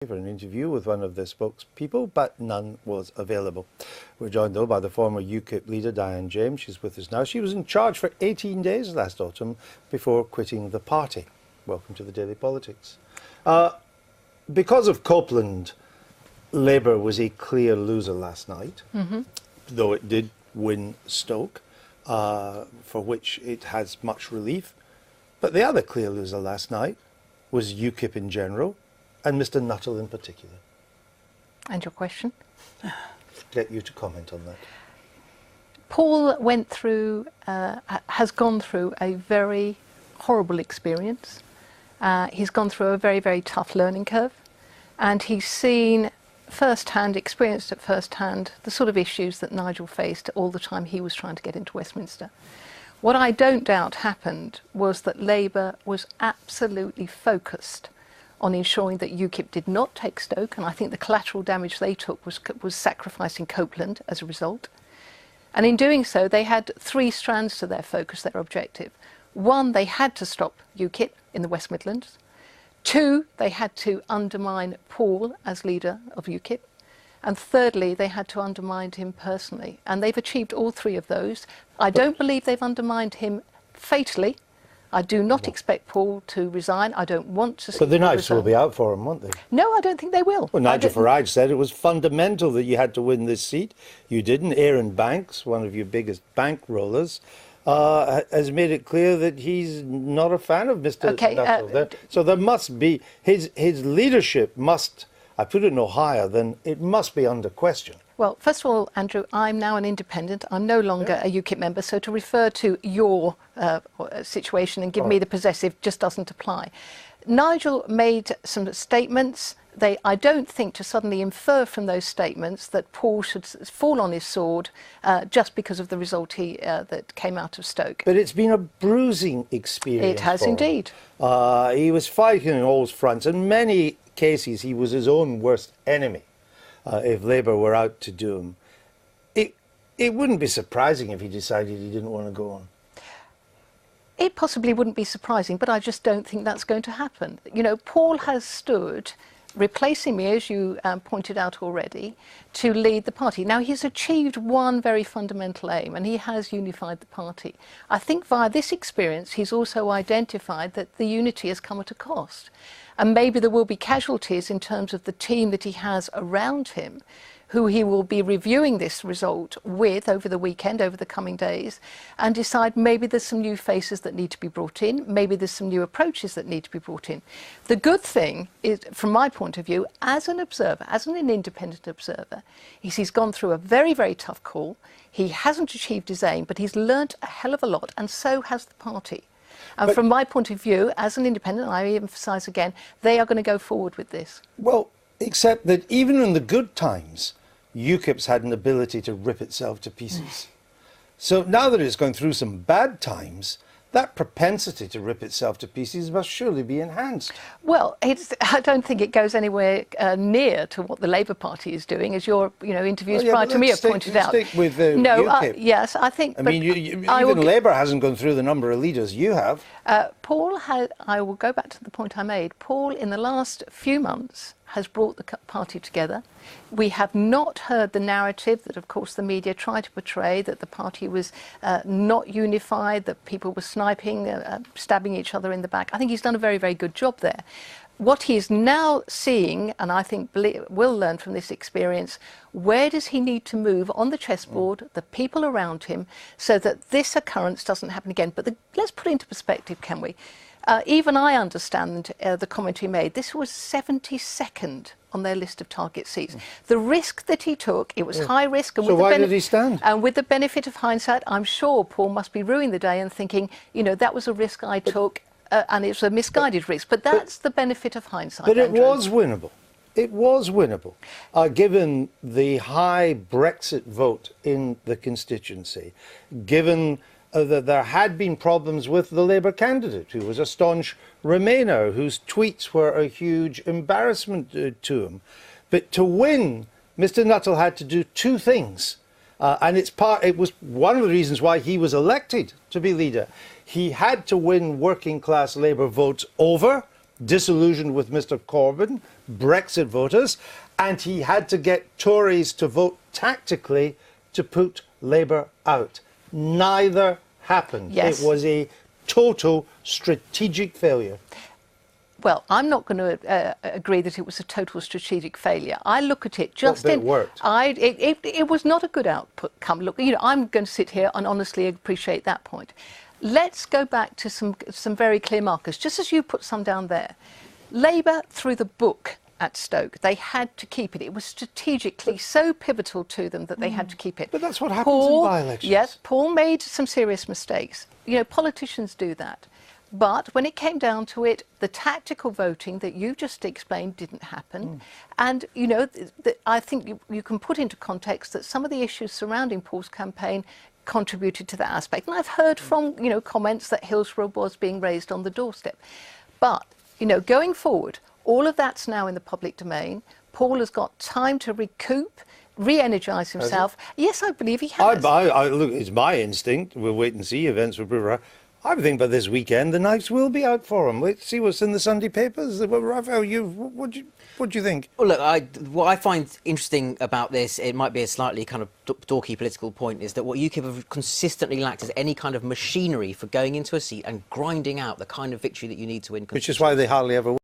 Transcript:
for an interview with one of the spokespeople, but none was available. We're joined, though, by the former UKIP leader, Diane. She's with us now. She was in charge for 18 days last autumn before quitting the party. Welcome to the Daily Politics. Because of Copeland, Labour was a clear loser last night, though it did win Stoke, for which it has much relief. But the other clear loser last night was UKIP in general, and Mr. Nuttall in particular. And your question? Get you to comment on that. Paul went through, has gone through a very horrible experience. He's gone through a very, very tough learning curve, and he's seen firsthand, experienced at firsthand, the sort of issues that Nigel faced all the time he was trying to get into Westminster. What I don't doubt happened was that Labour was absolutely focused on ensuring that UKIP did not take Stoke, and I think the collateral damage they took was sacrificing Copeland as a result. And in doing so, they had three strands to their focus, their objective. One, they had to stop UKIP in the West Midlands. Two, they had to undermine Paul as leader of UKIP. And thirdly, they had to undermine him personally. And they've achieved all three of those. I don't believe they've undermined him fatally. I do not expect Paul to resign. I don't want to see But the Paul knives resign. will be out for him, won't they? No, I don't think they will. Well, Nigel Farage said it was fundamental that you had to win this seat. You didn't. Aaron Banks, one of your biggest bank rollers, has made it clear that he's not a fan of Mr. Nuttall. So there must be, his leadership must, I put it no higher than, it must be under question. Well, first of all, Andrew, I'm now an independent. I'm no longer a UKIP member, so to refer to your situation and give me the possessive just doesn't apply. Nigel made some statements. I don't think to suddenly infer from those statements that Paul should fall on his sword just because of the result that came out of Stoke. But it's been a bruising experience. It has indeed. He was fighting on all fronts. In many cases, he was his own worst enemy. If Labour were out to do him. It wouldn't be surprising if he decided he didn't want to go on. It possibly wouldn't be surprising, but I just don't think that's going to happen. You know, Paul has stood, replacing me, as you pointed out already, to lead the party. Now, he's achieved one very fundamental aim, and he has unified the party. I think via this experience, he's also identified that the unity has come at a cost. And maybe there will be casualties in terms of the team that he has around him, who he will be reviewing this result with over the weekend, over the coming days, and decide maybe there's some new faces that need to be brought in, maybe there's some new approaches that need to be brought in. The good thing is, from my point of view, as an observer, as an independent observer, is he's gone through a very, very tough call. He hasn't achieved his aim, but he's learnt a hell of a lot, and so has the party. And from my point of view, as an independent, I emphasise again, they are going to go forward with this. Well, except that even in the good times, UKIP's had an ability to rip itself to pieces. So now that it's going through some bad times, that propensity to rip itself to pieces must surely be enhanced. Well, I don't think it goes anywhere near to what the Labour Party is doing, as your interviews prior to me have pointed out. Stick with UKIP. Yes, I think. I mean, even Labour hasn't gone through the number of leaders you have. Paul I will go back to the point I made. Paul, in the last few months, has brought the party together. We have not heard the narrative that, of course, the media tried to portray, that the party was not unified, that people were sniping, stabbing each other in the back. I think he's done a very, very good job there. What he is now seeing, and I think will learn from this experience, where does he need to move on the chessboard, the people around him, so that this occurrence doesn't happen again. But let's put it into perspective, can we? Even I understand the comment he made. This was 72nd on their list of target seats. The risk that he took, it was high risk. And so why did he stand? And with the benefit of hindsight, I'm sure Paul must be ruining the day and thinking, that was a risk I took, and it's a misguided risk. But that's the benefit of hindsight. But Andrew. it was winnable. It was winnable, given the high Brexit vote in the constituency, given that there had been problems with the Labour candidate, who was a staunch Remainer, whose tweets were a huge embarrassment to him. But to win, Mr. Nuttall had to do two things. And it was one of the reasons why he was elected to be leader. He had to win working class Labour votes over disillusioned with Mr. Corbyn, Brexit voters, and he had to get Tories to vote tactically to put Labour out. Neither happened. Yes. It was a total strategic failure. Well, I'm not going to agree that it was a total strategic failure. I look at it just But it worked. It was not a good outcome. Look, I'm going to sit here and honestly appreciate that point. Let's go back to some very clear markers, just as you put some down there. Labour, through the book at Stoke, they had to keep it. It was strategically so pivotal to them that they had to keep it. But that's what happens in by-elections. Yes, Paul made some serious mistakes. Politicians do that. But when it came down to it, the tactical voting that you just explained didn't happen. And, I think you can put into context that some of the issues surrounding Paul's campaign contributed to that aspect. And I've heard from, comments that Hillsborough was being raised on the doorstep. But, going forward, all of that's now in the public domain. Paul has got time to recoup, re-energise himself. Yes, I believe he has. Look, it's my instinct. We'll wait and see. Events will prove. I think by this weekend the knives will be out for him. Let's see what's in the Sunday papers. Raphael, what do you think? Well, look, what I find interesting about this, it might be a slightly kind of dorky political point, is that what UKIP have consistently lacked is any kind of machinery for going into a seat and grinding out the kind of victory that you need to win. Which is why they hardly ever win.